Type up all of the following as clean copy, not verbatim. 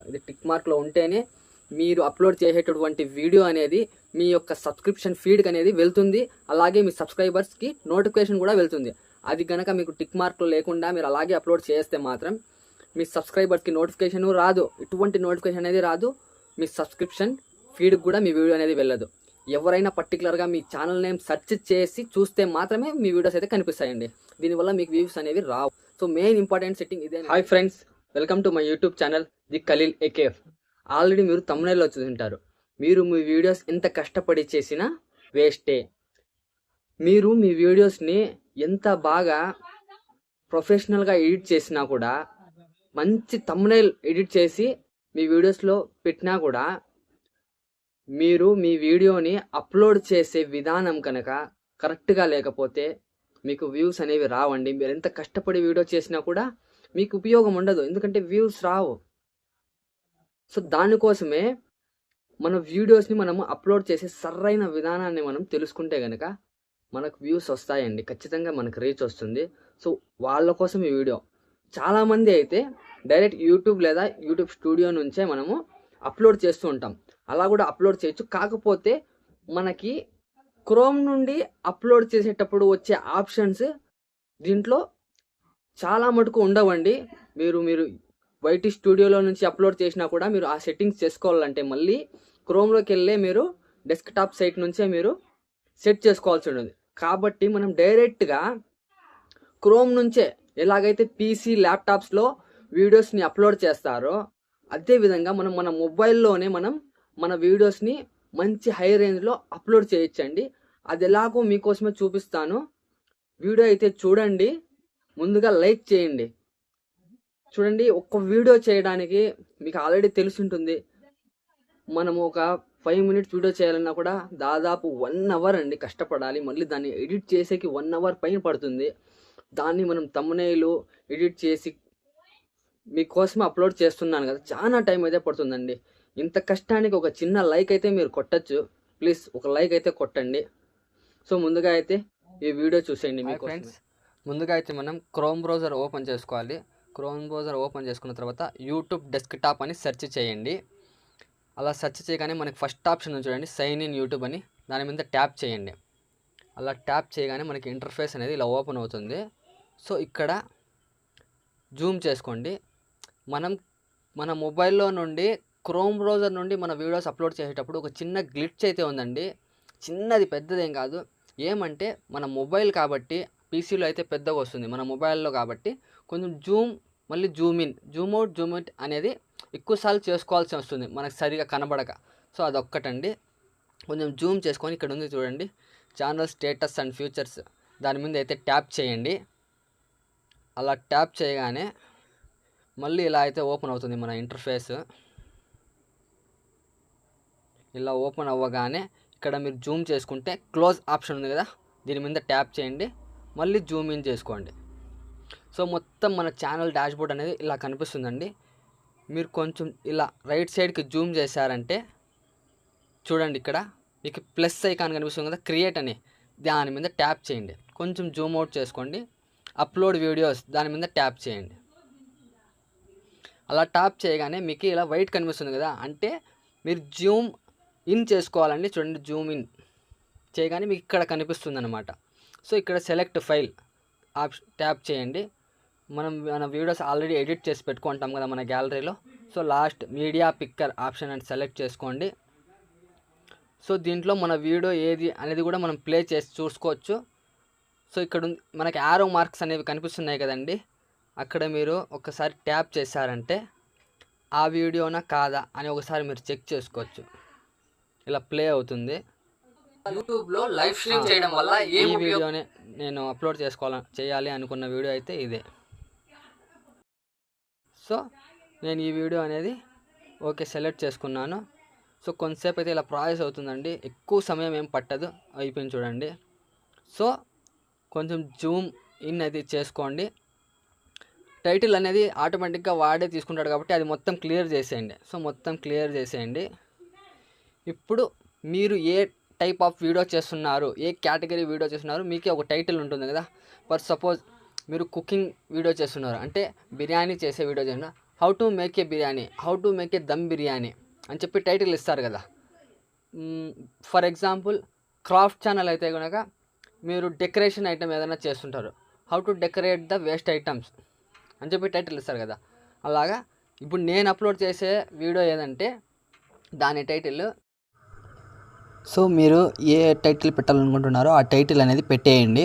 ఇది టిక్ మార్క్లో ఉంటేనే మీరు అప్లోడ్ చేసేటటువంటి వీడియో అనేది మీ యొక్క సబ్స్క్రిప్షన్ ఫీడ్కి అనేది వెళ్తుంది. అలాగే మీ సబ్స్క్రైబర్స్కి నోటిఫికేషన్ కూడా వెళ్తుంది. అది కనుక మీకు టిక్ మార్క్లో లేకుండా మీరు అలాగే అప్లోడ్ చేస్తే మాత్రం మీ సబ్స్క్రైబర్స్కి నోటిఫికేషన్ రాదు, ఎటువంటి నోటిఫికేషన్ అనేది రాదు. మీ సబ్స్క్రిప్షన్ ఫీడ్కి కూడా మీ వీడియో అనేది వెళ్ళదు. ఎవరైనా పర్టికులర్గా మీ ఛానల్ నేమ్ సెర్చ్ చేసి చూస్తే మాత్రమే మీ వీడియోస్ అయితే కనిపిస్తాయండి. దీనివల్ల మీకు వ్యూస్ అనేవి రావు. సో మెయిన్ ఇంపార్టెంట్ సెట్టింగ్ ఇదే. Hi friends, welcome to my YouTube channel the Khalil AKF. Already మీరు థంబ్నెయిల్లో చూసింటారు. మీరు మీ వీడియోస్ ఎంత కష్టపడి చేసినా వేస్టే. మీరు మీ వీడియోస్ని ఎంత బాగా ప్రొఫెషనల్గా ఎడిట్ చేసినా కూడా, మంచి థంబ్నెయిల్ ఎడిట్ చేసి మీ వీడియోస్లో పెట్టినా కూడా, మీరు మీ వీడియోని అప్లోడ్ చేసే విధానం కనుక కరెక్ట్గా లేకపోతే మీకు వ్యూస్ అనేవి రావండి. మీరు ఎంత కష్టపడి వీడియో చేసినా కూడా మీకు ఉపయోగం ఉండదు, ఎందుకంటే వ్యూస్ రావు. సో దానికోసమే మన వీడియోస్ని మనము అప్లోడ్ చేసే సరైన విధానాన్ని మనం తెలుసుకుంటే కనుక మనకు వ్యూస్ వస్తాయండి, ఖచ్చితంగా మనకు రీచ్ వస్తుంది. సో వాళ్ళ కోసం ఈ వీడియో. చాలామంది అయితే డైరెక్ట్ యూట్యూబ్ లేదా యూట్యూబ్ స్టూడియో నుంచే మనము అప్లోడ్ చేస్తూ ఉంటాం. అలా కూడా అప్లోడ్ చేయొచ్చు. కాకపోతే మనకి క్రోమ్ నుండి అప్లోడ్ చేసేటప్పుడు వచ్చే ఆప్షన్స్ దీంట్లో చాలా మటుకు ఉండవండి. మీరు వైటీ స్టూడియోలో నుంచి అప్లోడ్ చేసినా కూడా మీరు ఆ సెట్టింగ్స్ చేసుకోవాలంటే మళ్ళీ క్రోమ్లోకి వెళ్ళే మీరు డెస్క్టాప్ సైట్ నుంచే మీరు సెట్ చేసుకోవాల్సి ఉంటుంది. కాబట్టి మనం డైరెక్ట్గా క్రోమ్ నుంచే ఎలాగైతే పీసీ ల్యాప్టాప్స్లో వీడియోస్ని అప్లోడ్ చేస్తారో అదేవిధంగా మనం మన మొబైల్లోనే మనం మన వీడియోస్ని మంచి హై రేంజ్లో అప్లోడ్ చేయొచ్చండి. అది ఎలాగో మీకోసమే చూపిస్తాను. వీడియో అయితే చూడండి, ముందుగా లైక్ చేయండి. చూడండి, ఒక్క వీడియో చేయడానికి మీకు ఆల్రెడీ తెలుసుంటుంది. మనము ఒక 5 minutes వీడియో చేయాలన్నా కూడా దాదాపు 1 hour అండి కష్టపడాలి. మళ్ళీ దాన్ని ఎడిట్ చేసేకి 1 hour పైన పడుతుంది. దాన్ని మనం థంబ్నెయిల్ ఎడిట్ చేసి మీకోసం అప్లోడ్ చేస్తున్నాను కదా, చాలా టైం అయితే పడుతుందండి. ఇంత కష్టానికి ఒక చిన్న లైక్ అయితే మీరు కొట్టచ్చు. ప్లీజ్ ఒక లైక్ అయితే కొట్టండి. సో ముందుగా అయితే ఈ వీడియో చూసేయండి. మీ ఫ్రెండ్స్, ముందుగా అయితే మనం క్రోమ్ బ్రౌజర్ ఓపెన్ చేసుకోవాలి. క్రోమ్ బ్రౌజర్ ఓపెన్ చేసుకున్న తర్వాత యూట్యూబ్ డెస్క్టాప్ అని సెర్చ్ చేయండి. అలా సెర్చ్ చేయగానే మనకి ఫస్ట్ ఆప్షన్ ఉంది చూడండి, సైన్ ఇన్ యూట్యూబ్ అని. దాని మీద ట్యాప్ చేయండి. అలా ట్యాప్ చేయగానే మనకి ఇంటర్ఫేస్ అనేది ఇలా ఓపెన్ అవుతుంది. సో ఇక్కడ జూమ్ చేసుకోండి. మనం మన మొబైల్లో నుండి క్రోమ్ బ్రౌజర్ నుండి మన వీడియోస్ అప్లోడ్ చేసేటప్పుడు ఒక చిన్న గ్లిచ్ అయితే ఉందండి. చిన్నది, పెద్దదేం కాదు. ఏమంటే మన మొబైల్ కాబట్టి పీసీలో అయితే పెద్దగా వస్తుంది, మన మొబైల్లో కాబట్టి కొంచెం జూమ్, మళ్ళీ Zoom in, Zoom out, Zoom out అనేది ఎక్కువసార్లు చేసుకోవాల్సి వస్తుంది మనకు సరిగా కనబడక. సో అదొక్కటండి. కొంచెం జూమ్ చేసుకొని ఇక్కడ ఉంది చూడండి, ఛానల్ స్టేటస్ అండ్ ఫ్యూచర్స్. దాని మీద అయితే ట్యాప్ చేయండి. అలా ట్యాప్ చేయగానే మళ్ళీ ఇలా అయితే ఓపెన్ అవుతుంది మన ఇంటర్ఫేస్. ఇలా ఓపెన్ అవ్వగానే ఇక్కడ మీరు జూమ్ చేసుకుంటే క్లోజ్ ఆప్షన్ ఉంది కదా, దీని మీద ట్యాప్ చేయండి. మళ్ళీ జూమ్ ఇన్ చేసుకోండి. సో మొత్తం మన ఛానల్ డాష్బోర్డ్ అనేది ఇలా కనిపిస్తుందండి. మీరు కొంచెం ఇలా రైట్ సైడ్కి జూమ్ చేశారంటే చూడండి, ఇక్కడ మీకు ప్లస్ ఐకాన్ కనిపిస్తుంది కదా, క్రియేట్ అని, దాని మీద ట్యాప్ చేయండి. కొంచెం జూమ్ అవుట్ చేసుకోండి. అప్లోడ్ వీడియోస్, దాని మీద ట్యాప్ చేయండి. అలా ట్యాప్ చేయగానే మీకు ఇలా వైట్ కనిపిస్తుంది కదా, అంటే మీరు జూమ్ ఇన్ చేసుకోవాలండి. చూడండి, జూమ్ ఇన్ చేయగానే మీకు ఇక్కడ కనిపిస్తుంది అనమాట. సో ఇక్కడ సెలెక్ట్ ఫైల్ ట్యాప్ చేయండి. మన వీడియోస్ ఆల్రెడీ ఎడిట్ చేసి పెట్టుకుంటాం కదా మన గ్యాలరీలో. So last media picker option అని సెలెక్ట్ చేసుకోండి. సో దీంట్లో మన వీడియో ఏది అనేది కూడా మనం ప్లే చేసి చూసుకోవచ్చు. సో ఇక్కడ మనకి యారో మార్క్స్ అనేవి కనిపిస్తున్నాయి కదండి, అక్కడ మీరు ఒకసారి ట్యాప్ చేశారంటే ఆ వీడియోనా కాదా అని ఒకసారి మీరు చెక్ చేసుకోవచ్చు. ఇలా ప్లే అవుతుంది. యూట్యూబ్లో లైవ్ స్ట్రీమ్ చేయడం వల్ల ఈ వీడియోనే నేను అప్లోడ్ చేయాలి అనుకున్న వీడియో అయితే ఇదే. సో నేను ఈ వీడియో అనేది ఓకే సెలెక్ట్ చేసుకున్నాను. సో కొంతసేపు అయితే ఇలా ప్రాసెస్ అవుతుందండి, ఎక్కువ సమయం ఏం పట్టదు. అయిపోయింది చూడండి. సో కొంచెం జూమ్ ఇన్ అది చేసుకోండి. టైటిల్ అనేది ఆటోమేటిక్గా వాడే తీసుకుంటాడు కాబట్టి అది మొత్తం క్లియర్ చేసేయండి. సో మొత్తం క్లియర్ చేసేయండి. ఇప్పుడు మీరు ఏ టైప్ ఆఫ్ వీడియో చేస్తున్నారు, ఏ కేటగిరీ వీడియో చేస్తున్నారు, మీకే ఒక టైటిల్ ఉంటుంది కదా. ఫర్ సపోజ్ మీరు కుకింగ్ వీడియో చేస్తున్నారు అంటే బిర్యానీ చేసే వీడియో చేస్తున్నారు, how to make a biryani, how to make a dum biryani అని చెప్పి టైటిల్ ఇస్తారు కదా. ఫర్ ఎగ్జాంపుల్ క్రాఫ్ట్ ఛానల్ అయితే కనుక మీరు డెకరేషన్ ఐటమ్ ఏదైనా చేస్తుంటారు, how to decorate the waste items అని చెప్పి టైటిల్ ఇస్తారు కదా. అలాగా ఇప్పుడు నేను అప్లోడ్ చేసే వీడియో ఏదంటే దాని టైటిల్. సో మీరు ఏ టైటిల్ పెట్టాలనుకుంటున్నారో ఆ టైటిల్ అనేది పెట్టేయండి.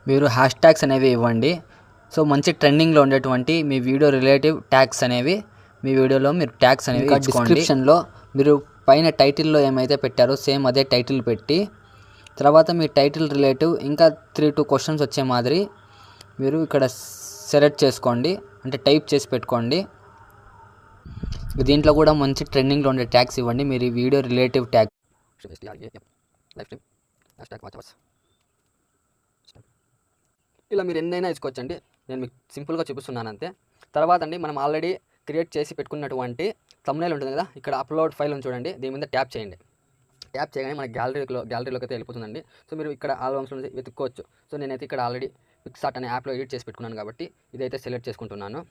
మీరు హ్యాష్ ట్యాగ్స్ అనేవి ఇవ్వండి. సో మంచి ట్రెండింగ్లో ఉండేటువంటి మీ వీడియో రిలేటివ్ ట్యాగ్స్ అనేవి మీ వీడియోలో మీరు ట్యాగ్స్ అనేవి ఇచ్చుకోండి. డిస్క్రిప్షన్లో మీరు పైన టైటిల్లో ఏమైతే పెట్టారో సేమ్ అదే టైటిల్ పెట్టి, తర్వాత మీ టైటిల్ రిలేటివ్ ఇంకా 3-2 క్వశ్చన్స్ వచ్చే మాదిరి మీరు ఇక్కడ సెలెక్ట్ చేసుకోండి, అంటే టైప్ చేసి పెట్టుకోండి. దీంట్లో కూడా మంచి ట్రెండింగ్లో ఉండే ట్యాగ్స్ ఇవ్వండి. మీరు ఈ వీడియో రిలేటివ్ ట్యాగ్ ఇలా మీరు ఎన్నైనా ఇచ్చుకోవచ్చండి. నేను మీకు సింపుల్గా చూపిస్తున్నాను అంతే. తర్వాత అండి మనం ఆల్రెడీ క్రియేట్ చేసి పెట్టుకున్నటువంటి థంబ్నెయిల్ ఉంటుంది కదా, ఇక్కడ అప్లోడ్ ఫైల్ ఉంది చూడండి, దీని మీద ట్యాప్ చేయండి. ట్యాప్ చేయగానే మన గ్యాలరీలోకి అయితే వెళ్ళిపోతుందండి. సో మీరు ఇక్కడ ఆల్బమ్స్ నుంచి వెతుక్కోవచ్చు. సో నేనైతే ఇక్కడ ఆల్రెడీ పిక్సార్ట్ అనే యాప్లో ఎడిట్ చేసి పెట్టుకున్నాను కాబట్టి ఇదైతే సెలెక్ట్ చేసుకుంటున్నాను.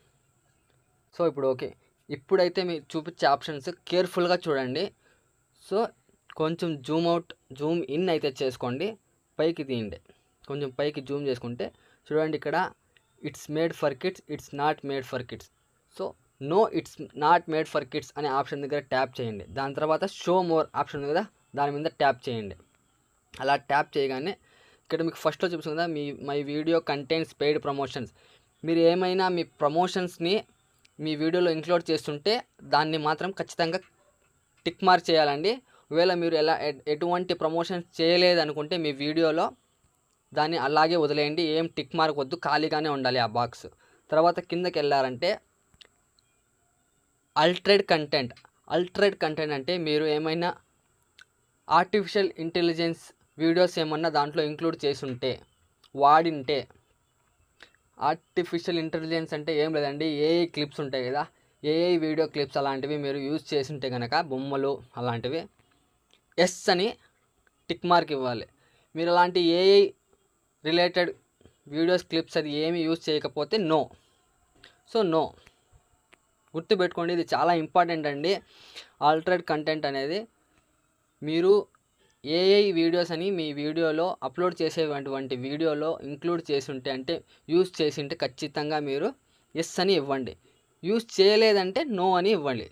సో ఇప్పుడు ఓకే. ఇప్పుడైతే మీరు చూపించే ఆప్షన్స్ కేర్ఫుల్గా చూడండి. సో కొంచెం జూమ్ ఇన్ అయితే చేసుకోండి, పైకి తీయండి. కొంచెం పైకి జూమ్ చేసుకుంటే చూడండి, ఇక్కడ it's made for kids, it's not made for kids. So no it's not made for kids అనే ఆప్షన్ దగ్గర ట్యాప్ చేయండి. దాని తర్వాత షో మోర్ ఆప్షన్ ఉంది కదా, దాని మీద ట్యాప్ చేయండి. అలా ట్యాప్ చేయగానే ఇక్కడ మీకు ఫస్ట్లో చూపిస్తుంది కదా, my video contents paid promotions. మీరు ఏమైనా మీ ప్రమోషన్స్ని మీ వీడియోలో ఇంక్లూడ్ చేస్తుంటే దాన్ని మాత్రం ఖచ్చితంగా టిక్ మార్క్ చేయాలండి. ఒకవేళ మీరు ఎటువంటి ప్రమోషన్స్ చేయలేదనుకుంటే మీ వీడియోలో దాన్ని అలాగే వదిలేయండి, ఏం టిక్ మార్క్ వద్దు, ఖాళీగానే ఉండాలి ఆ బాక్స్. తర్వాత కిందకి వెళ్ళారంటే అల్టరేట్ కంటెంట్ అంటే మీరు ఏమైనా ఆర్టిఫిషియల్ ఇంటెలిజెన్స్ వీడియోస్ ఏమన్నా దాంట్లో ఇంక్లూడ్ చేసుంటే వాడింటే. ఆర్టిఫిషియల్ ఇంటెలిజెన్స్ అంటే ఏం లేదండి, ఏఐ క్లిప్స్ ఉంటాయి కదా, ఏఐ వీడియో క్లిప్స్ అలాంటివి మీరు యూజ్ చేస్తుంటే కనుక, బొమ్మలు అలాంటివి, ఎస్ అని టిక్ మార్క్ ఇవ్వాలి. మీరు అలాంటి ఏఐ రిలేటెడ్ వీడియోస్ క్లిప్స్ అది ఏమి యూజ్ చేయకపోతే నో. సో నో గుర్తుపెట్టుకోండి, ఇది చాలా ఇంపార్టెంట్ అండి. ఆల్టరేట్ కంటెంట్ అనేది మీరు ఏఐ వీడియోస్ అని మీ వీడియోలో అప్లోడ్ చేసేటువంటి వీడియోలో ఇంక్లూడ్ చేసి ఉంటే, అంటే యూజ్ చేసి ఉంటే ఖచ్చితంగా మీరు ఎస్ అని ఇవ్వండి. యూజ్ చేయలేదంటే నో అని ఇవ్వండి.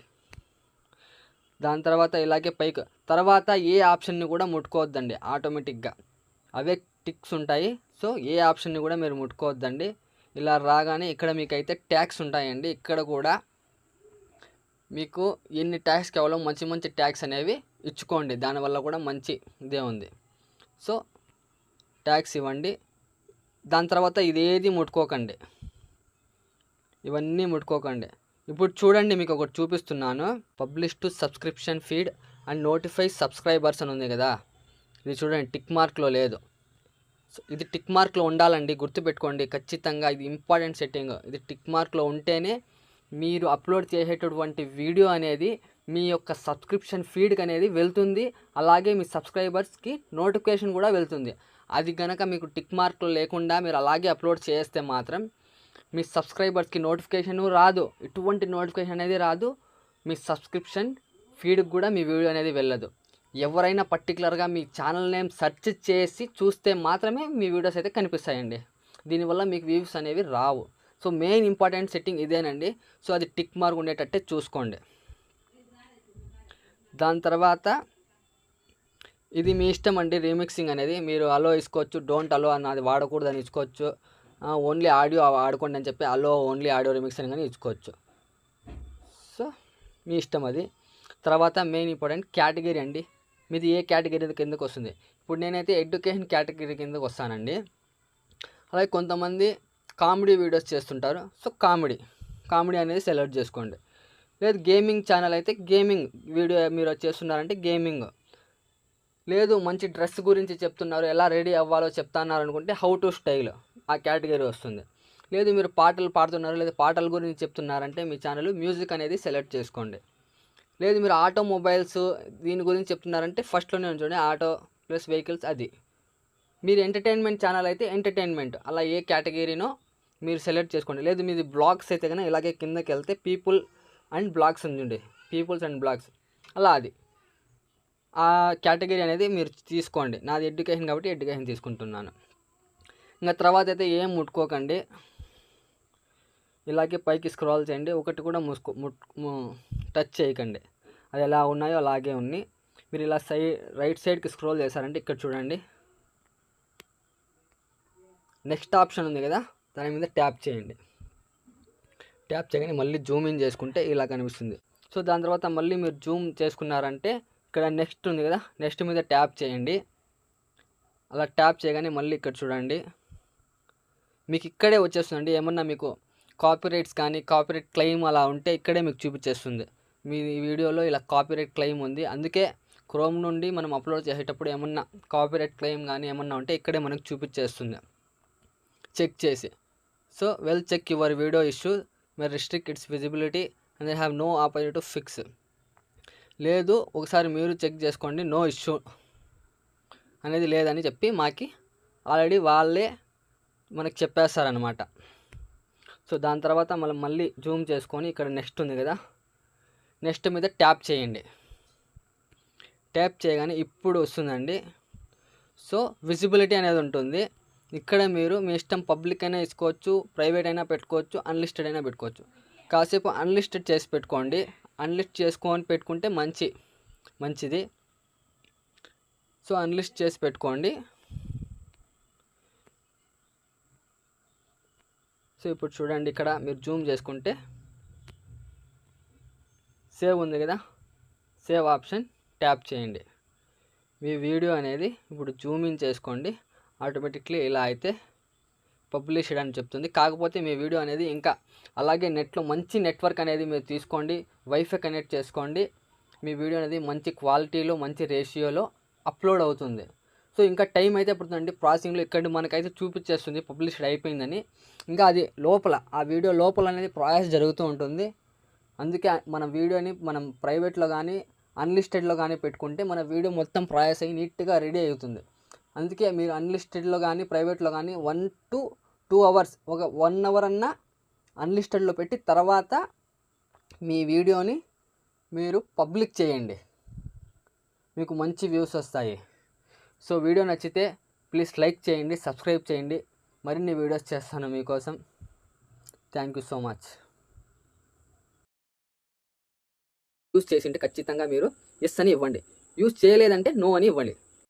దాని తర్వాత ఇలాగే పైకి తర్వాత ఏ ఆప్షన్ని కూడా ముట్టుకోవద్దండి, ఆటోమేటిక్గా అవే టిక్స్ ఉంటాయి. సో ఏ ఆప్షన్ని కూడా మీరు ముట్టుకోవద్దండి. ఇలా రాగానే ఇక్కడ మీకైతే ట్యాగ్స్ ఉంటాయండి. ఇక్కడ కూడా మీకు ఎన్ని ట్యాగ్స్ కావాలో మంచి ట్యాగ్స్ అనేవి ఇచ్చుకోండి, దానివల్ల కూడా మంచి ఇదే ఉంది. సో ట్యాగ్స్ ఇవ్వండి. దాని తర్వాత ఇదేది ముట్టుకోకండి, ఇవన్నీ ముట్టుకోకండి. ఇప్పుడు చూడండి, మీకు ఒకటి చూపిస్తున్నాను. Publish to subscription feed and notify subscribers అని ఉంది కదా, ఇది చూడండి టిక్ మార్క్లో లేదు. సో ఇది టిక్ మార్క్లో ఉండాలండి, గుర్తుపెట్టుకోండి ఖచ్చితంగా. ఇది ఇంపార్టెంట్ సెట్టింగ్. ఇది టిక్ మార్క్లో ఉంటేనే మీరు అప్లోడ్ చేసేటటువంటి వీడియో అనేది మీ యొక్క సబ్స్క్రిప్షన్ ఫీడ్కి అనేది వెళ్తుంది, అలాగే మీ సబ్స్క్రైబర్స్కి నోటిఫికేషన్ కూడా వెళ్తుంది. అది కనుక మీకు టిక్ మార్క్లో లేకుండా మీరు అలాగే అప్లోడ్ చేస్తే మాత్రం మీ సబ్స్క్రైబర్స్కి నోటిఫికేషన్ రాదు, ఎటువంటి నోటిఫికేషన్ అనేది రాదు, మీ సబ్స్క్రిప్షన్ ఫీడ్కి కూడా మీ వీడియో అనేది వెళ్ళదు. ఎవరైనా పర్టికులర్గా మీ ఛానల్ నేమ్ సెర్చ్ చేసి చూస్తే మాత్రమే మీ వీడియోస్ అయితే కనిపిస్తాయండి. దీనివల్ల మీకు వ్యూస్ అనేవి రావు. సో మెయిన్ ఇంపార్టెంట్ సెట్టింగ్ ఇదేనండి. సో అది టిక్ మార్క్ ఉండేటట్టే చూసుకోండి. దాని తర్వాత ఇది మీ ఇష్టం అండి, రీమిక్సింగ్ అనేది మీరు అలో ఇసుకోవచ్చు, డోంట్ అలో అన్నది వాడకూడదని ఇచ్చుకోవచ్చు, ఓన్లీ ఆడియో ఆడుకోండి అని చెప్పి అలో ఓన్లీ ఆడియో రీమిక్సింగ్ అని ఇచ్చుకోవచ్చు. సో మీ ఇష్టం అది. తర్వాత మెయిన్ ఇంపార్టెంట్ కేటగిరీ అండి, మీది ఏ కేటగిరీ కిందకు వస్తుంది. ఇప్పుడు నేనైతే ఎడ్యుకేషన్ కేటగిరీ కిందకు వస్తానండి. అలాగే కొంతమంది కామెడీ వీడియోస్ చేస్తుంటారు, సో కామెడీ అనేది సెలెక్ట్ చేసుకోండి. లేదు గేమింగ్ ఛానల్ అయితే గేమింగ్ వీడియో మీరు చేస్తున్నారంటే గేమింగ్. లేదు మంచి డ్రెస్ గురించి చెప్తున్నారు, ఎలా రెడీ అవ్వాలో చెప్తున్నారు అనుకుంటే హౌ టు స్టైల్ ఆ కేటగిరీ వస్తుంది. లేదు మీరు పాటలు పాడుతున్నారు, లేదా పాటల గురించి చెప్తున్నారంటే మీ ఛానల్ మ్యూజిక్ అనేది సెలెక్ట్ చేసుకోండి. లేదు మీరు ఆటోమొబైల్స్ దీని గురించి చెప్తున్నారంటే ఫస్ట్లోనే ఉంచండి ఆటో ప్లస్ వెహికల్స్. అది మీరు ఎంటర్టైన్మెంట్ ఛానల్ అయితే ఎంటర్టైన్మెంట్, అలా ఏ కేటగిరీనో మీరు సెలెక్ట్ చేసుకోండి. లేదు మీది బ్లాగ్స్ అయితే కనుక ఇలాగే కిందకి వెళ్తే పీపుల్ అండ్ బ్లాగ్స్ ఉంది, పీపుల్స్ అండ్ బ్లాగ్స్, అలా అది ఆ కేటగిరీ అనేది మీరు తీసుకోండి. నాది ఎడ్యుకేషన్ కాబట్టి ఎడ్యుకేషన్ తీసుకుంటున్నాను. ఇంకా తర్వాత అయితే ఏం ముట్టుకోకండి, ఇలాగే పైకి స్క్రాల్ చేయండి. ఒకటి కూడా టచ్ చేయకండి, అది ఎలా ఉన్నాయో అలాగే ఉన్నాయి. మీరు ఇలా రైట్ సైడ్కి స్క్రోల్ చేశారంటే ఇక్కడ చూడండి నెక్స్ట్ ఆప్షన్ ఉంది కదా, దాని మీద ట్యాప్ చేయండి. ట్యాప్ చేయగానే మళ్ళీ జూమ్ ఇన్ చేసుకుంటే ఇలా కనిపిస్తుంది. సో దాని తర్వాత మళ్ళీ మీరు జూమ్ చేసుకున్నారంటే ఇక్కడ నెక్స్ట్ ఉంది కదా, నెక్స్ట్ మీద ట్యాప్ చేయండి. అలా ట్యాప్ చేయగానే మళ్ళీ ఇక్కడ చూడండి మీకు ఇక్కడే వచ్చేస్తుందండి. ఏమన్నా మీకు కాపీరైట్స్ కానీ కాపీరైట్ క్లెయిమ్ అలా ఉంటే ఇక్కడే మీకు చూపించేస్తుంది. మీ వీడియోలో ఇలా కాపీరైట్ క్లెయిమ్ ఉంది, అందుకే క్రోమ్ నుండి మనం అప్లోడ్ చేసేటప్పుడు ఏమన్నా కాపీరైట్ క్లెయిమ్ కానీ ఏమన్నా ఉంటే ఇక్కడే మనకు చూపించేస్తుంది చెక్ చేసి. So we'll check your video issue may restrict its visibility and they have no opportunity to fix. లేదు ఒకసారి మీరు చెక్ చేసుకోండి, నో ఇష్యూ అనేది లేదని చెప్పి మాకి ఆల్రెడీ వాళ్ళే మనకు చెప్పేస్తారనమాట. సో దాని తర్వాత మనం మళ్ళీ జూమ్ చేసుకొని ఇక్కడ నెక్స్ట్ ఉంది కదా, నెక్స్ట్ మీద ట్యాప్ చేయండి. ట్యాప్ చేయగానే ఇప్పుడు వస్తుందండి. సో విజిబిలిటీ అనేది ఉంటుంది. ఇక్కడ మీరు మీ ఇష్టం పబ్లిక్ అయినా ఇసుకోవచ్చు, ప్రైవేట్ అయినా పెట్టుకోవచ్చు, అన్లిస్టెడ్ అయినా పెట్టుకోవచ్చు. కాసేపు అన్లిస్టెడ్ చేసి పెట్టుకోండి. అన్లిస్ట్ చేసుకొని పెట్టుకుంటే మంచిది. సో అన్లిస్ట్ చేసి పెట్టుకోండి. సో ఇప్పుడు చూడండి ఇక్కడ మీరు జూమ్ చేసుకుంటే సేవ్ ఉంది కదా, సేవ్ ఆప్షన్ ట్యాప్ చేయండి. మీ వీడియో అనేది ఇప్పుడు జూమ్ ఇన్ చేసుకోండి. ఆటోమేటిక్లీ ఇలా అయితే పబ్లిష్డ్ అని చెప్తుంది. కాకపోతే మీ వీడియో అనేది ఇంకా అలాగే నెట్లో మంచి నెట్వర్క్ అనేది మీరు తీసుకోండి, వైఫై కనెక్ట్ చేసుకోండి. మీ వీడియో అనేది మంచి క్వాలిటీలో మంచి రేషియోలో అప్లోడ్ అవుతుంది. సో ఇంకా టైం అయితే పడుతుందండి ప్రాసెసింగ్లో. ఇక్కడ మనకైతే చూపించేస్తుంది పబ్లిష్డ్ అయిపోయిందని. ఇంకా అది లోపల ఆ వీడియో లోపల అనేది ప్రాసెస్ జరుగుతూ ఉంటుంది. అందుకే మన వీడియోని మనం ప్రైవేట్లో కానీ అన్లిస్టెడ్లో కానీ పెట్టుకుంటే మన వీడియో మొత్తం ప్రాసెస్ అయ్యి నీట్గా రెడీ అవుతుంది. అందుకే మీరు అన్లిస్టెడ్లో కానీ ప్రైవేట్లో కానీ 1 to 2 hours ఒక 1 hour అన్నా అన్లిస్టెడ్లో పెట్టి తర్వాత మీ వీడియోని మీరు పబ్లిక్ చేయండి, మీకు మంచి వ్యూస్ వస్తాయి. సో వీడియో నచ్చితే ప్లీజ్ లైక్ చేయండి, సబ్స్క్రైబ్ చేయండి. మరిన్ని వీడియోస్ చేస్తాను మీకోసం. Thank you so much. Use చేసింటే ఖచ్చితంగా మీరు ఎస్ అని ఇవ్వండి, యూస్ చేయలేదంటే నో అని ఇవ్వండి.